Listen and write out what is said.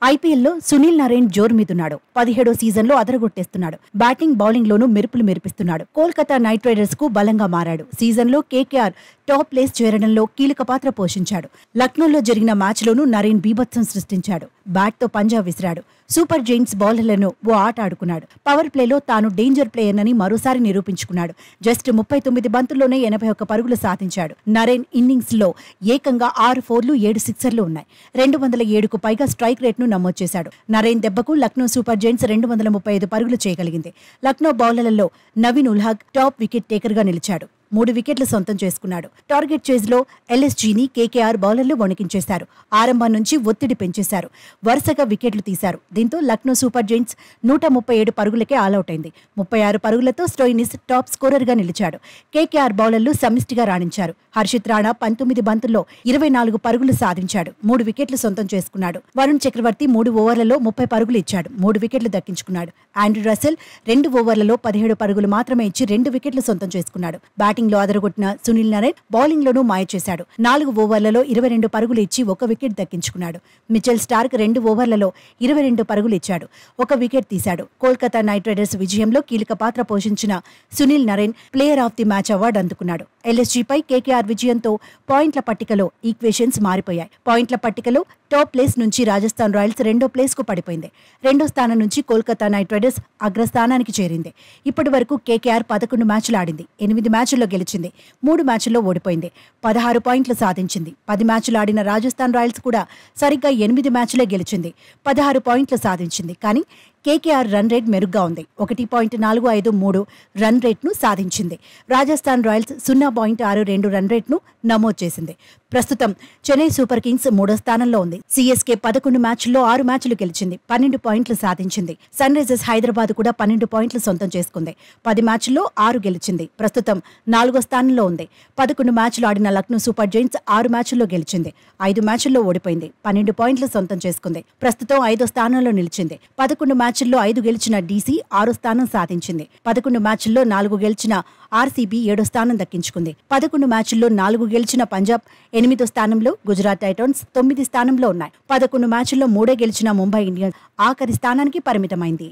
ఐపీఎల్లో సునీల్ నరేన్ జోరు మీదున్నాడు. 17వ సీజన్లో అదరగొట్టేస్తున్నాడు. బ్యాటింగ్, బౌలింగ్లోనూ మెరుపులు మెరిపిస్తున్నాడు. కోల్కతా నైట్ రైడర్స్ కు బలంగా మారాడు. సీజన్లో కేకేఆర్ టాప్ ప్లేస్ చేరడంలో కీలక పాత్ర పోషించాడు. లక్నోలో జరిగిన మ్యాచ్లోనూ నరేన్ బీభత్సం సృష్టించాడు. బ్యాట్తో పంజా విసిరాడు. సూపర్ జైంట్స్ బౌలర్లను ఓ ఆట ఆడుకున్నాడు. పవర్ ప్లేలో తాను డేంజర్ ప్లేయర్నని మరోసారి నిరూపించుకున్నాడు. జస్ట్ 39 బంతుల్లోనే 81 పరుగులు సాధించాడు. నరేన్ ఇన్నింగ్స్ లో ఏకంగా 6 4లు 7 సిక్సర్లు ఉన్నాయి. 207కు పైగా స్ట్రైక్ రేట్ను నమోదు చేశాడు. నరేన్ దెబ్బకు లక్నో సూపర్ జైంట్స్ 235 పరుగులు చేయగలిగింది. లక్నో బౌలర్లలో నవీన్ ఉల్ హక్ టాప్ వికెట్ టేకర్గా నిలిచాడు. 3 వికెట్లు సొంతం చేసుకున్నాడు. టార్గెట్ చేజ్లో ఎల్ఎస్జీని కేకేఆర్ బౌలర్లు వణికించేశారు. ఆరంభం నుంచి ఒత్తిడి పెంచేశారు. వరుసగా వికెట్లు తీశారు. దీంతో లక్నో సూపర్ జైంట్స్ 137 పరుగులకే ఆలౌట్ అయింది. 36 పరుగులతో స్టోయినిస్ టాప్ స్కోరర్గా నిలిచాడు. కేకేఆర్ బౌలర్లు సమిష్టిగా రాణించారు. హర్షిత్ రాణా 19 బంతుల్లో 24 పరుగులు సాధించాడు. 3 వికెట్లు సొంతం చేసుకున్నాడు. వరుణ్ చక్రవర్తి 3 ఓవర్లలో 30 పరుగులు ఇచ్చాడు. 3 వికెట్లు దక్కించుకున్నాడు. ఆండ్రూ రసెల్ 2 ఓవర్లలో 17 పరుగులు మాత్రమే ఇచ్చి 2 వికెట్లు సొంతం చేసుకున్నాడు. బ్యాటింగ్ లో అదరగొట్టిన సునీల్ నరేన్ బౌలింగ్ లోనూ మాయ చేశాడు. 4 ఓవర్లలో 22 పరుగులు ఇచ్చి 1 వికెట్ దక్కించుకున్నాడు. మిచెల్ స్టార్క్ 2 ఓవర్లలో 22 పరుగులు ఇచ్చాడు. 1 వికెట్ తీశాడు. కోల్కతా నైట్ రైడర్స్ విజయంలో కీలక పాత్ర పోషించిన Sunil Narine player of the match award అందుకున్నాడు. ఎల్ఎస్జీపై కేకేఆర్ విజయంతో పాయింట్ల పట్టికలో ఈక్వేషన్స్ మారిపోయాయి. పాయింట్ల పట్టికలో టాప్ ప్లేస్ నుంచి రాజస్థాన్ రాయల్స్ 2వ ప్లేస్ కు పడిపోయింది. 2వ స్థానం నుంచి కోల్కతా నైట్ రైడర్స్ అగ్రస్థానానికి చేరింది. ఇప్పటి వరకు కేకేఆర్ 11 మ్యాచ్లు ఆడింది. 8 మ్యాచ్ల్లో గెలిచింది. 3 మ్యాచ్ల్లో ఓడిపోయింది. 16 పాయింట్లు సాధించింది. 10 మ్యాచ్లు ఆడిన రాజస్థాన్ రాయల్స్ కూడా సరిగ్గా 8 మ్యాచ్లే గెలిచింది. 16 పాయింట్లు సాధించింది. కానీ కేకేఆర్ రన్ రేట్ మెరుగ్గా ఉంది. 1.453 రన్ రేట్ను సాధించింది. రాజస్థాన్ రాయల్స్ 0.62 రన్ రేట్ను నమోదు చేసింది. ప్రస్తుతం చెన్నై సూపర్ కింగ్స్ 3వ స్థానంలో ఉంది. సిఎస్కే 11 మ్యాచ్ల్లో 6 మ్యాచ్లు గెలిచింది. 12 పాయింట్లు సాధించింది. సన్ రైజర్స్ హైదరాబాద్ కూడా 12 పాయింట్లు సొంతం చేసుకుంది. 10 మ్యాచ్ల్లో 6 గెలిచింది. ప్రస్తుతం 4వ స్థానంలో ఉంది. 11 మ్యాచ్లు ఆడిన లక్నో సూపర్ జైంట్స్ 6 మ్యాచ్ల్లో గెలిచింది. 5 మ్యాచ్ల్లో ఓడిపోయింది. 12 పాయింట్లు సొంతం చేసుకుంది. ప్రస్తుతం 5వ స్థానంలో నిలిచింది. 11 మ్యాచ్ల్లో 5 గెలిచిన డీసీ 6వ స్థానం సాధించింది. 11 మ్యాచ్ల్లో 4 గెలిచిన ఆర్సీబీ 7వ స్థానం దక్కించుకుంది. 11 మ్యాచ్ల్లో 4 గెలిచిన పంజాబ్ 8వ స్థానంలో, గుజరాత్ టైటాన్స్ 9వ స్థానంలో ఉన్నాయి. 11 మ్యాచ్ల్లో 3 గెలిచిన ముంబై ఇండియన్స్ ఆఖరి స్థానానికి పరిమితమైంది.